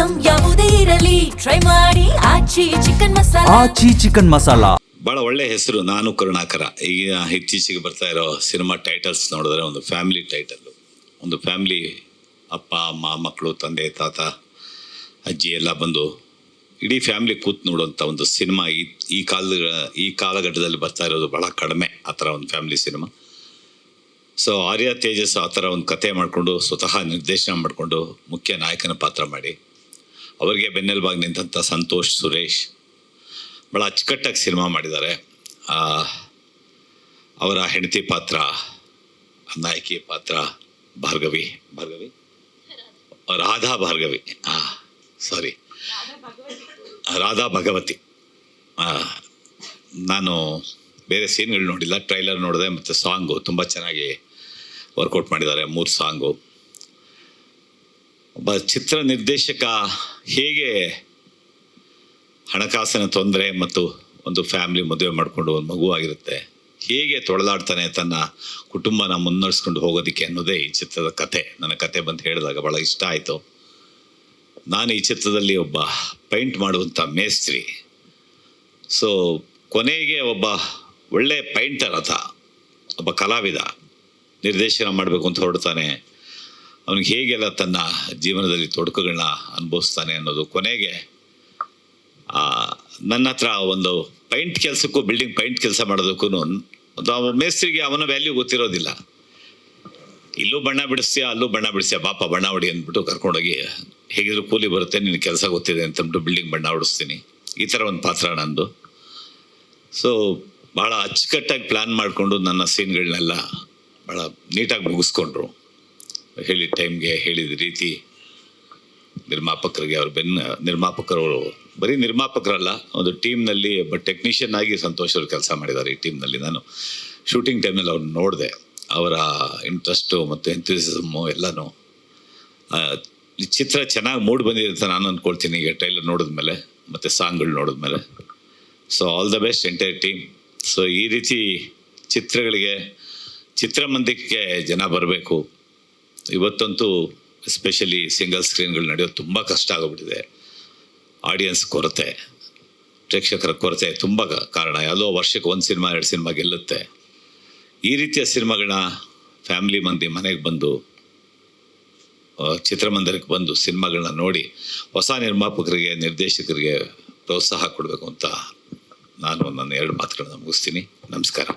Item ಯಾವುದೇ ಇರಲಿ try ಮಾಡಿ ಆಚಿ ಚಿಕನ್ ಮಸಾಲಾ. ಭಾಳ ಒಳ್ಳೆ ಹೆಸರು ನಾನು ಕರುಣಾಕರ. ಈಗ ಇತ್ತೀಚೆಗೆ ಬರ್ತಾ ಇರೋ ಸಿನಿಮಾ ಟೈಟಲ್ಸ್ ನೋಡಿದ್ರೆ ಒಂದು ಫ್ಯಾಮಿಲಿ ಟೈಟಲ್ಲು, ಒಂದು ಫ್ಯಾಮಿಲಿ, ಅಪ್ಪ ಅಮ್ಮ ಮಕ್ಕಳು ತಂದೆ ತಾತ ಅಜ್ಜಿ ಎಲ್ಲ ಬಂದು ಇಡೀ ಫ್ಯಾಮಿಲಿ ಕೂತ್ ನೋಡುವಂಥ ಒಂದು ಸಿನಿಮಾ ಈ ಕಾಲಘಟ್ಟದಲ್ಲಿ ಬರ್ತಾ ಇರೋದು ಬಹಳ ಕಡಿಮೆ ಆ ಥರ ಒಂದು ಫ್ಯಾಮಿಲಿ ಸಿನಿಮಾ. ಸೊ ಆರ್ಯ ತೇಜಸ್ ಆ ಥರ ಒಂದು ಕತೆ ಮಾಡಿಕೊಂಡು ಸ್ವತಃ ನಿರ್ದೇಶನ ಮಾಡಿಕೊಂಡು ಮುಖ್ಯ ನಾಯಕನ ಪಾತ್ರ ಮಾಡಿ ಅವರಿಗೆ ಬೆನ್ನೆಲುಬಾಗಿ ನಿಂತಹ ಸಂತೋಷ್ ಸುರೇಶ್ ಭಾಳ ಅಚ್ಚುಕಟ್ಟಾಗಿ ಸಿನಿಮಾ ಮಾಡಿದ್ದಾರೆ. ಅವರ ಹೆಂಡತಿ ಪಾತ್ರ, ನಾಯಕಿ ಪಾತ್ರ ರಾಧಾ ಭಗವತಿ. ನಾನು ಬೇರೆ ಸೀನ್ಗಳು ನೋಡಿಲ್ಲ, ಟ್ರೈಲರ್ ನೋಡಿದೆ ಮತ್ತು ಸಾಂಗು ತುಂಬ ಚೆನ್ನಾಗಿ ವರ್ಕೌಟ್ ಮಾಡಿದ್ದಾರೆ. 3 ಸಾಂಗು. ಒಬ್ಬ ಚಿತ್ರ ನಿರ್ದೇಶಕ ಹೇಗೆ ಹಣಕಾಸಿನ ತೊಂದರೆ ಮತ್ತು ಒಂದು ಫ್ಯಾಮಿಲಿ ಮದುವೆ ಮಾಡಿಕೊಂಡು ಒಂದು ಮಗುವಾಗಿರುತ್ತೆ, ಹೇಗೆ ತೊಳೆದಾಡ್ತಾನೆ ತನ್ನ ಕುಟುಂಬನ ಮುನ್ನಡೆಸ್ಕೊಂಡು ಹೋಗೋದಕ್ಕೆ ಅನ್ನೋದೇ ಈ ಚಿತ್ರದ ಕತೆ. ನನ್ನ ಕತೆ ಬಂದು ಹೇಳಿದಾಗ ಭಾಳ ಇಷ್ಟ ಆಯಿತು. ನಾನು ಈ ಚಿತ್ರದಲ್ಲಿ ಒಬ್ಬ ಪೈಂಟ್ ಮಾಡುವಂಥ ಮೇಸ್ತ್ರಿ. ಸೊ ಕೊನೆಗೆ ಒಬ್ಬ ಒಳ್ಳೆ ಪೈಂಟರ್ ಆತ, ಒಬ್ಬ ಕಲಾವಿದ ನಿರ್ದೇಶನ ಮಾಡಬೇಕು ಅಂತ ಹೊರಡ್ತಾನೆ. ಅವನಿಗೆ ಹೇಗೆಲ್ಲ ತನ್ನ ಜೀವನದಲ್ಲಿ ತೊಡಕುಗಳನ್ನ ಅನುಭವಿಸ್ತಾನೆ ಅನ್ನೋದು ಕೊನೆಗೆ ನನ್ನ ಹತ್ರ ಒಂದು ಪೈಂಟ್ ಕೆಲಸಕ್ಕೂ, ಬಿಲ್ಡಿಂಗ್ ಪೈಂಟ್ ಕೆಲಸ ಮಾಡೋದಕ್ಕೂ ಒಂದು ಮೇಸ್ತ್ರಿಗೆ ಅವನ ವ್ಯಾಲ್ಯೂ ಗೊತ್ತಿರೋದಿಲ್ಲ. ಇಲ್ಲೂ ಬಣ್ಣ ಬಿಡಿಸ್ತೀಯಾ, ಅಲ್ಲೂ ಬಣ್ಣ ಬಿಡಿಸ್ತೀಯಾ, ಬಾಪ ಬಣ್ಣ ಹೊಡಿ ಅಂದ್ಬಿಟ್ಟು ಕರ್ಕೊಂಡೋಗಿ ಹೇಗಿದ್ರು ಕೂಲಿ ಬರುತ್ತೆ, ನಿನ್ನ ಕೆಲಸ ಗೊತ್ತಿದೆ ಅಂತಂದ್ಬಿಟ್ಟು ಬಿಲ್ಡಿಂಗ್ ಬಣ್ಣ ಹೊಡಿಸ್ತೀನಿ. ಈ ಥರ ಒಂದು ಪಾತ್ರ ನಂದು. ಸೊ ಭಾಳ ಅಚ್ಚುಕಟ್ಟಾಗಿ ಪ್ಲ್ಯಾನ್ ಮಾಡಿಕೊಂಡು ನನ್ನ ಸೀನ್ಗಳನ್ನೆಲ್ಲ ಭಾಳ ನೀಟಾಗಿ ಮುಗಿಸ್ಕೊಂಡ್ರು. ಹೇಳಿದ ಟೈಮ್ಗೆ, ಹೇಳಿದ ರೀತಿ ನಿರ್ಮಾಪಕರಿಗೆ ನಿರ್ಮಾಪಕರವರು ಬರೀ ನಿರ್ಮಾಪಕರಲ್ಲ, ಒಂದು ಟೀಮ್ನಲ್ಲಿ ಒಬ್ಬ ಟೆಕ್ನಿಷಿಯನ್ ಆಗಿ ಸಂತೋಷ್ ಅವರು ಕೆಲಸ ಮಾಡಿದ್ದಾರೆ ಈ ಟೀಮ್ನಲ್ಲಿ. ನಾನು ಶೂಟಿಂಗ್ ಟೈಮ್ನಲ್ಲಿ ಅವ್ರನ್ನ ನೋಡಿದೆ. ಅವರ ಇಂಟ್ರೆಸ್ಟು ಮತ್ತು ಎಂಥೂಸಿಸಮ್ಮು ಎಲ್ಲನೂ ಈ ಚಿತ್ರ ಚೆನ್ನಾಗಿ ಮೂಡ್ ಬಂದಿದೆ ಅಂತ ನಾನು ಅಂದ್ಕೊಳ್ತೀನಿ ಈಗ ಟ್ರೈಲರ್ ನೋಡಿದ್ಮೇಲೆ ಮತ್ತು ಸಾಂಗ್ಗಳು ನೋಡಿದ್ಮೇಲೆ. So all the best entire team. So ಈ ರೀತಿ ಚಿತ್ರಗಳಿಗೆ, ಚಿತ್ರಮಂದಿರಕ್ಕೆ ಜನ ಬರಬೇಕು. ಇವತ್ತಂತೂ ಎಸ್ಪೆಷಲಿ ಸಿಂಗಲ್ ಸ್ಕ್ರೀನ್ಗಳು ನಡೆಯೋದು ತುಂಬ ಕಷ್ಟ ಆಗೋಗ್ಬಿಟ್ಟಿದೆ. ಆಡಿಯನ್ಸ್ ಕೊರತೆ, ಪ್ರೇಕ್ಷಕರ ಕೊರತೆ ತುಂಬ ಕಾರಣ. ಯಾವುದೋ ವರ್ಷಕ್ಕೆ 1 ಸಿನಿಮಾ 2 ಸಿನಿಮಾ ಗೆಲ್ಲುತ್ತೆ. ಈ ರೀತಿಯ ಸಿನಿಮಾಗಳನ್ನ ಫ್ಯಾಮಿಲಿ ಮಂದಿ ಮನೆಗೆ ಬಂದು, ಚಿತ್ರಮಂದಿರಕ್ಕೆ ಬಂದು ಸಿನಿಮಾಗಳನ್ನ ನೋಡಿ ಹೊಸ ನಿರ್ಮಾಪಕರಿಗೆ, ನಿರ್ದೇಶಕರಿಗೆ ಪ್ರೋತ್ಸಾಹ ಕೊಡಬೇಕು ಅಂತ ನಾನು ನನ್ನ 2 ಮಾತುಗಳನ್ನ ಮುಗಿಸ್ತೀನಿ. ನಮಸ್ಕಾರ.